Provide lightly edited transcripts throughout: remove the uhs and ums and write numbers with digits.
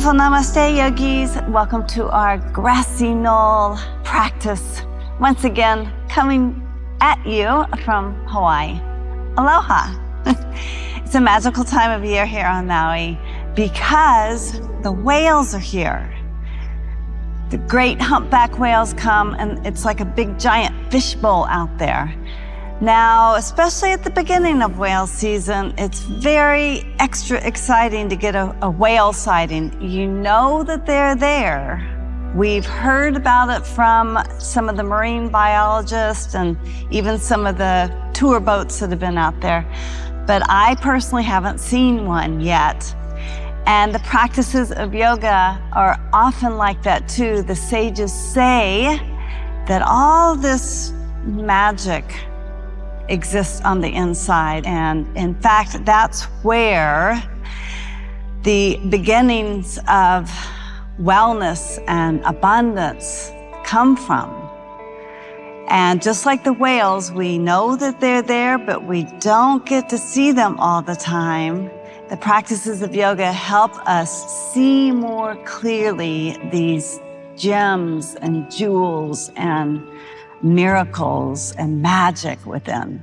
Beautiful namaste, yogis. Welcome to our grassy knoll practice. Once again, coming at you from Hawaii. Aloha. It's a magical time of year here on Maui because the whales are here. The great humpback whales come, and it's like a big giant fishbowl out there. Now, especially at the beginning of whale season, it's very extra exciting to get a whale sighting. You know that they're there. We've heard about it from some of the marine biologists and even some of the tour boats that have been out there. But I personally haven't seen one yet. And the practices of yoga are often like that too. The sages say that all this magic exists on the inside. And in fact, that's where the beginnings of wellness and abundance come from. And just like the whales, we know that they're there, but we don't get to see them all the time. The practices of yoga help us see more clearly these gems and jewels and miracles and magic within.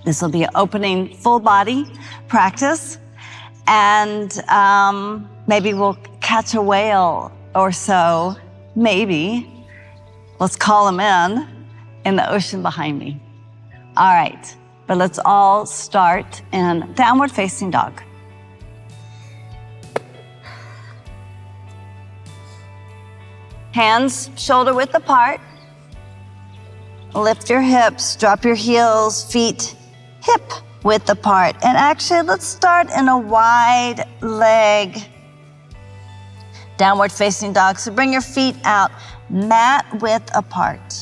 This will be an opening full body practice, and maybe we'll catch a whale or so, maybe. Let's call them in the ocean behind me. All right, but let's all start in downward facing dog. Hands shoulder width apart. Lift your hips, drop your heels, feet hip width apart. And actually, let's start in a wide leg downward facing dog. So bring your feet out, mat width apart.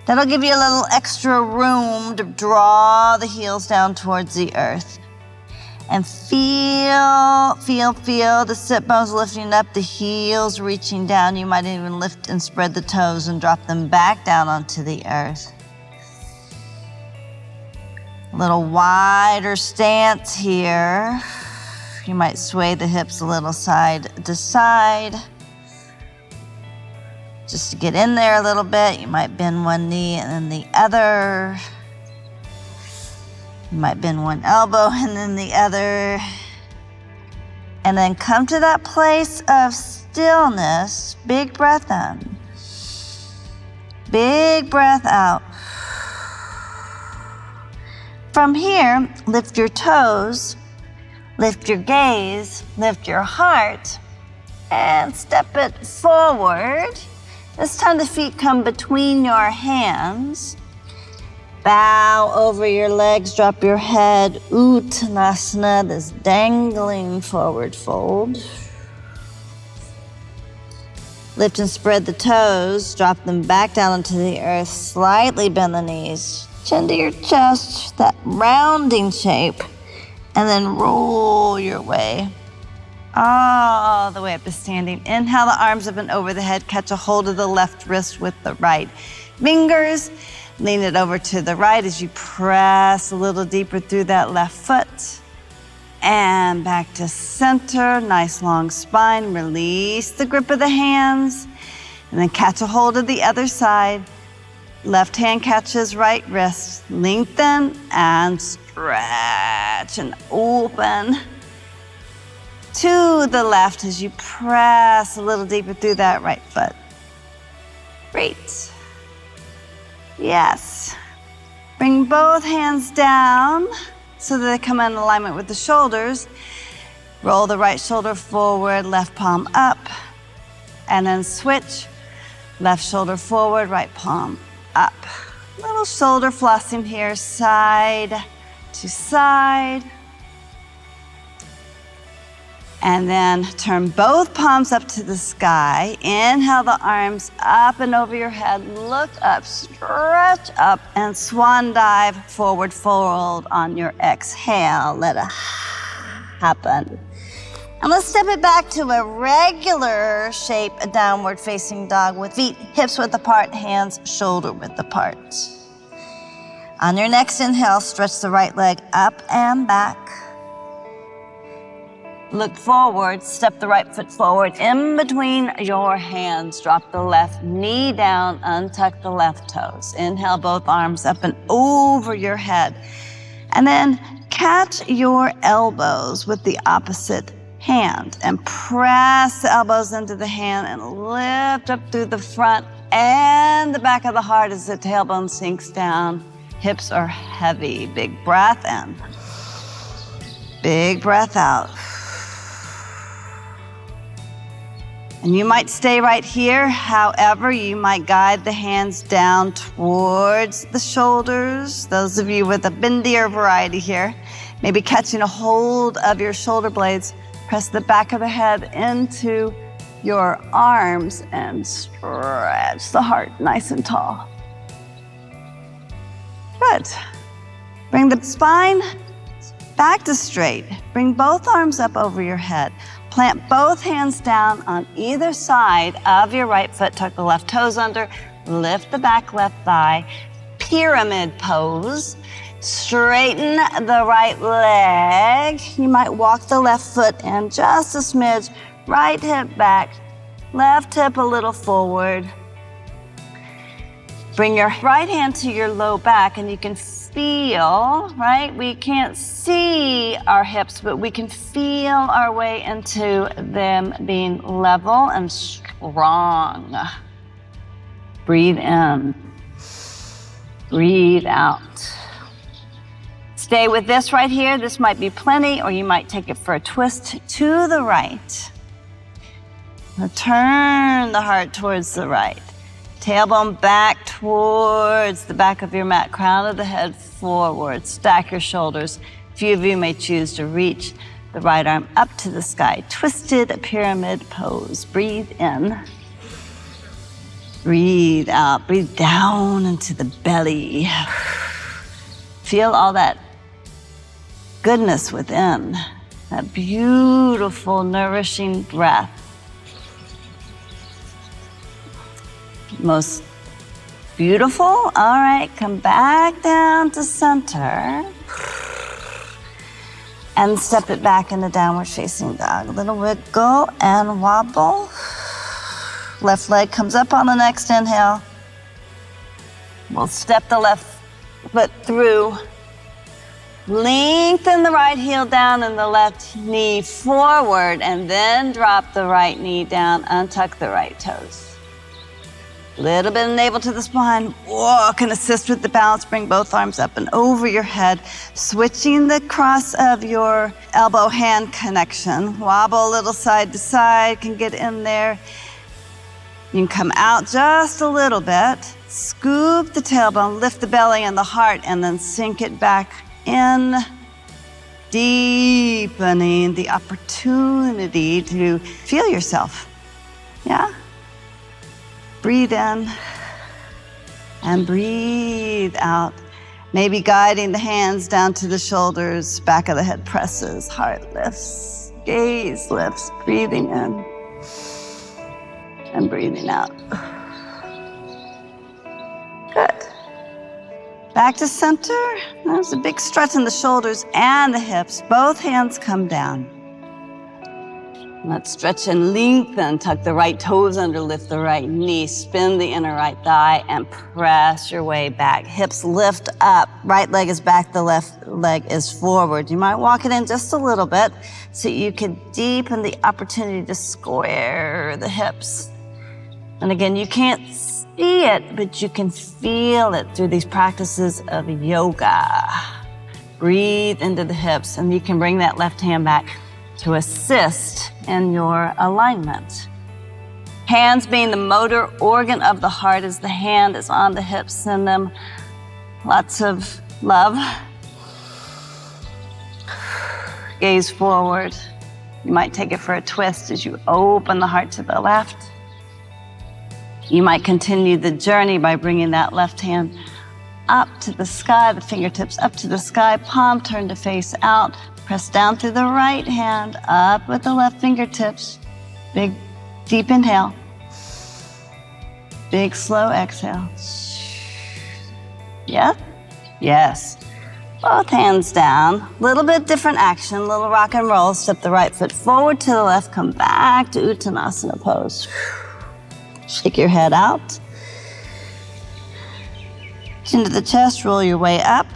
That'll give you a little extra room to draw the heels down towards the earth. And feel the sit bones lifting up, the heels reaching down. You might even lift and spread the toes and drop them back down onto the earth. A little wider stance here. You might sway the hips a little side to side. Just to get in there a little bit, you might bend one knee and then the other. You might bend one elbow and then the other. And then come to that place of stillness. Big breath in. Big breath out. From here, lift your toes, lift your gaze, lift your heart, and step it forward. This time the feet come between your hands. Bow over your legs, drop your head, Uttanasana, this dangling forward fold. Lift and spread the toes, drop them back down into the earth, slightly bend the knees, chin to your chest, that rounding shape, and then roll your way all the way up to standing. Inhale the arms up and over the head, catch a hold of the left wrist with the right fingers. Lean it over to the right as you press a little deeper through that left foot. And back to center, nice long spine. Release the grip of the hands. And then catch a hold of the other side. Left hand catches right wrist. Lengthen and stretch and open to the left as you press a little deeper through that right foot. Great. Yes. Bring both hands down so that they come in alignment with the shoulders. Roll the right shoulder forward, left palm up, and then switch. Left shoulder forward, right palm up. Little shoulder flossing here, side to side. And then turn both palms up to the sky. Inhale the arms up and over your head. Look up, stretch up, and swan dive, forward fold on your exhale. Let it happen. And let's step it back to a regular shape, a downward facing dog with feet hips width apart, hands shoulder width apart. On your next inhale, stretch the right leg up and back. Look forward, step the right foot forward. In between your hands, drop the left knee down, untuck the left toes. Inhale, both arms up and over your head. And then catch your elbows with the opposite hand and press the elbows into the hand and lift up through the front and the back of the heart as the tailbone sinks down. Hips are heavy. Big breath in. Big breath out. And you might stay right here. However, you might guide the hands down towards the shoulders. Those of you with a bendier variety here, maybe catching a hold of your shoulder blades, press the back of the head into your arms and stretch the heart nice and tall. Good. Bring the spine back to straight. Bring both arms up over your head. Plant both hands down on either side of your right foot. Tuck the left toes under. Lift the back left thigh. Pyramid pose. Straighten the right leg. You might walk the left foot in just a smidge. Right hip back. Left hip a little forward. Bring your right hand to your low back and you can feel, right? We can't see our hips, but we can feel our way into them being level and strong. Breathe in. Breathe out. Stay with this right here. This might be plenty, or you might take it for a twist to the right. Now turn the heart towards the right. Tailbone back towards the back of your mat, crown of the head forward. Stack your shoulders. A few of you may choose to reach the right arm up to the sky. Twisted pyramid pose. Breathe in. Breathe out. Breathe down into the belly. Feel all that goodness within. That beautiful, nourishing breath. Most beautiful. All right, come back down to center. And step it back into downward facing dog. A little wiggle and wobble. Left leg comes up on the next inhale. We'll step the left foot through. Lengthen the right heel down and the left knee forward, and then drop the right knee down, untuck the right toes. Little bit of navel to the spine. Walk and assist with the balance. Bring both arms up and over your head. Switching the cross of your elbow-hand connection. Wobble a little side to side. Can get in there. You can come out just a little bit. Scoop the tailbone. Lift the belly and the heart. And then sink it back in. Deepening the opportunity to feel yourself. Yeah? Breathe in and breathe out. Maybe guiding the hands down to the shoulders, back of the head presses, heart lifts, gaze lifts, breathing in and breathing out. Good. Back to center. There's a big stretch in the shoulders and the hips. Both hands come down. Let's stretch and lengthen. Tuck the right toes under, lift the right knee, spin the inner right thigh, and press your way back. Hips lift up. Right leg is back, the left leg is forward. You might walk it in just a little bit so you can deepen the opportunity to square the hips. And again, you can't see it, but you can feel it through these practices of yoga. Breathe into the hips, and you can bring that left hand back to assist in your alignment. Hands being the motor organ of the heart, as the hand is on the hips, send them lots of love. Gaze forward. You might take it for a twist as you open the heart to the left. You might continue the journey by bringing that left hand up to the sky, the fingertips up to the sky, palm turned to face out. Press down through the right hand, up with the left fingertips. Big, deep inhale. Big, slow exhale. Yeah? Yes. Both hands down. Little bit different action, little rock and roll. Step the right foot forward to the left, come back to Uttanasana pose. Shake your head out. Chin to the chest, roll your way up.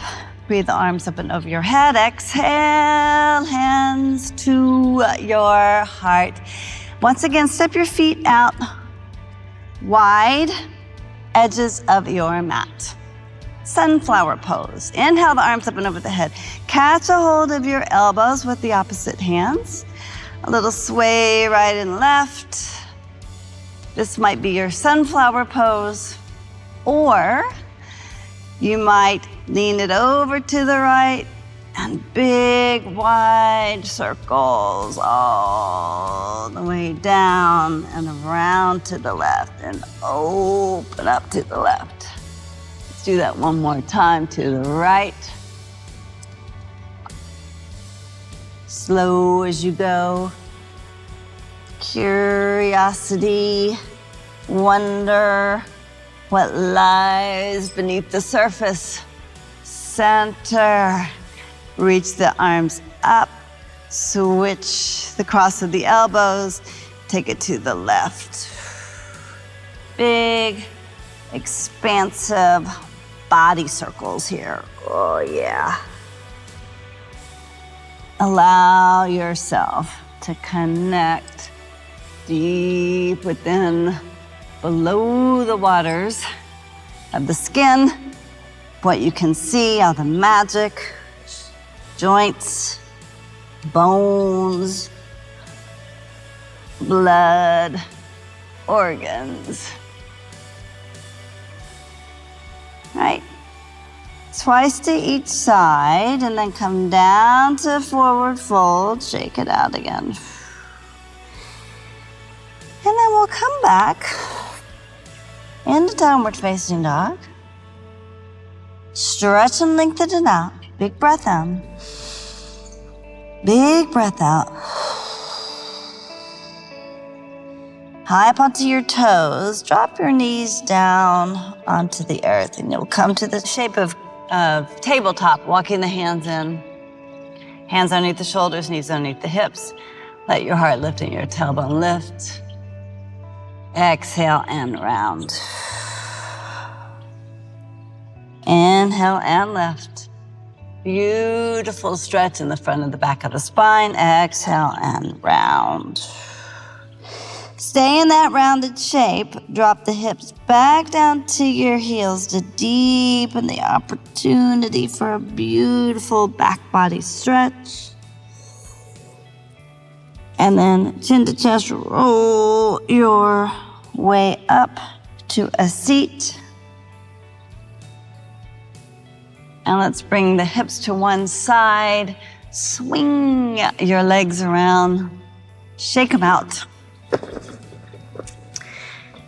Breathe the arms up and over your head. Exhale, hands to your heart. Once again, step your feet out wide, edges of your mat. Sunflower pose. Inhale the arms up and over the head. Catch a hold of your elbows with the opposite hands. A little sway right and left. This might be your sunflower pose, or you might lean it over to the right and big wide circles all the way down and around to the left and open up to the left. Do that one more time to the right. Slow as you go. Curiosity, wonder what lies beneath the surface. Center. Reach the arms up. Switch the cross of the elbows. Take it to the left. Big, expansive body circles here. Oh, yeah. Allow yourself to connect deep within, below the waters of the skin, what you can see, all the magic, joints, bones, blood, organs. Right? Twice to each side, and then come down to forward fold. Shake it out again. And then we'll come back into downward facing dog. Stretch and lengthen it out. Big breath in. Big breath out. High up onto your toes, drop your knees down onto the earth, and you'll come to the shape of tabletop, walking the hands in. Hands underneath the shoulders, knees underneath the hips. Let your heart lift and your tailbone lift. Exhale and round. Inhale and lift. Beautiful stretch in the front and the back of the spine. Exhale and round. Stay in that rounded shape. Drop the hips back down to your heels to deepen the opportunity for a beautiful back body stretch. And then chin to chest, roll your way up to a seat. And let's bring the hips to one side. Swing your legs around. Shake them out.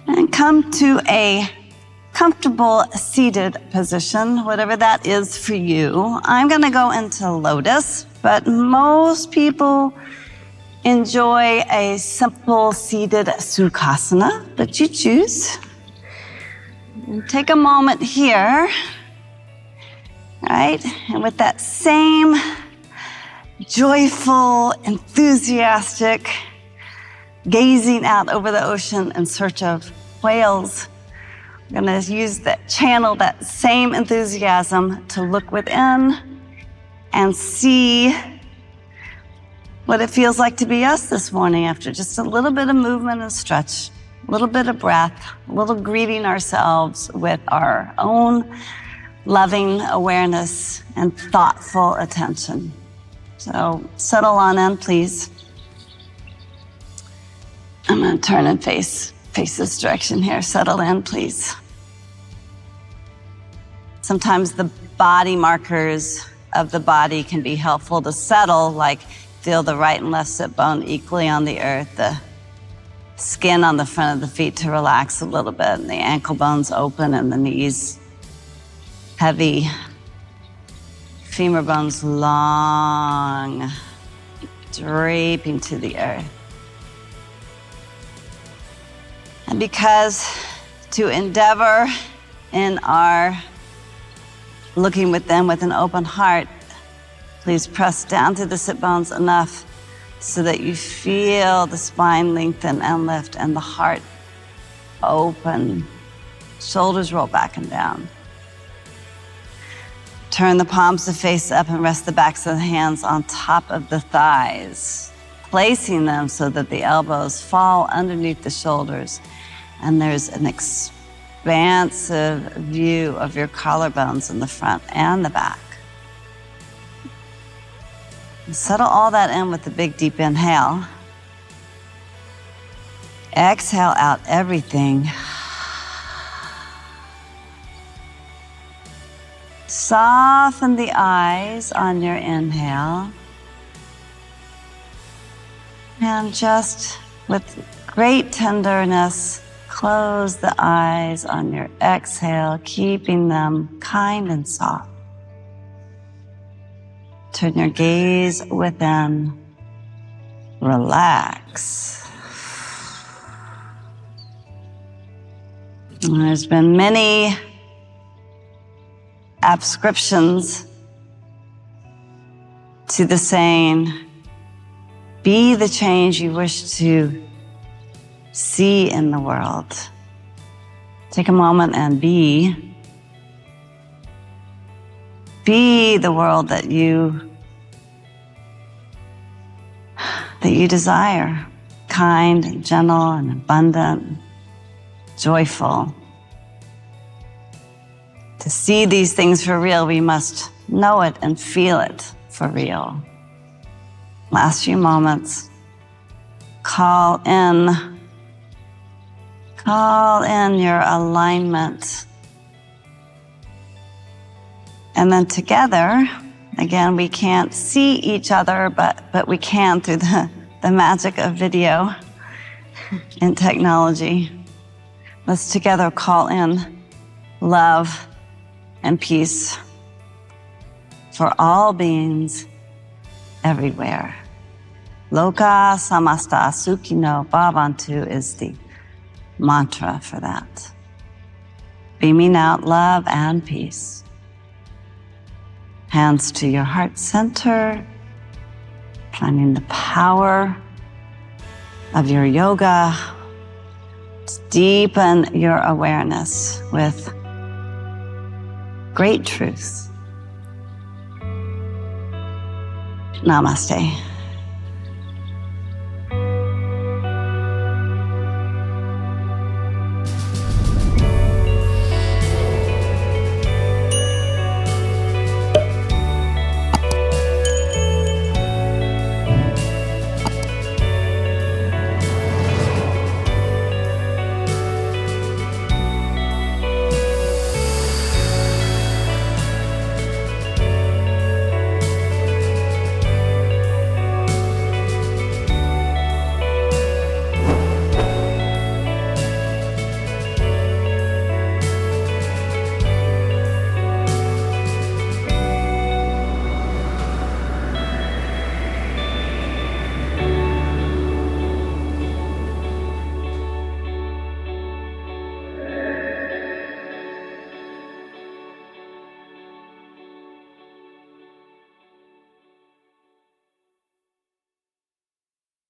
And come to a comfortable seated position, whatever that is for you. I'm gonna go into lotus, but most people enjoy a simple seated sukhasana, but you choose. And take a moment here, right? And with that same joyful, enthusiastic gazing out over the ocean in search of whales. I'm gonna channel that same enthusiasm to look within and see what it feels like to be us this morning after just a little bit of movement and stretch, a little bit of breath, a little greeting ourselves with our own loving awareness and thoughtful attention. So settle on in, please. I'm gonna turn and face this direction here. Settle in, please. Sometimes the body markers of the body can be helpful to settle, like feel the right and left sit bone equally on the earth, the skin on the front of the feet to relax a little bit, and the ankle bones open and the knees heavy, femur bones long, draping to the earth. And because to endeavor in our looking within with an open heart, please press down to the sit bones enough so that you feel the spine lengthen and lift and the heart open. Shoulders roll back and down. Turn the palms to face up and rest the backs of the hands on top of the thighs, placing them so that the elbows fall underneath the shoulders and there's an expansive view of your collarbones in the front and the back. Settle all that in with a big deep inhale. Exhale out everything. Soften the eyes on your inhale. And just with great tenderness, close the eyes on your exhale, keeping them kind and soft. Turn your gaze within. Relax. There's been many ascriptions to the saying, be the change you wish to see in the world. Take a moment and be the world that you desire, kind and gentle and abundant, joyful. To see these things for real, we must know it and feel it for real. Last few moments, call in your alignment. And then together, again, we can't see each other, but we can through the magic of video and technology. Let's together call in love and peace for all beings everywhere. Loka samasta sukhino bhavantu is the mantra for that. Beaming out love and peace. Hands to your heart center, finding the power of your yoga to deepen your awareness with great truth. Namaste.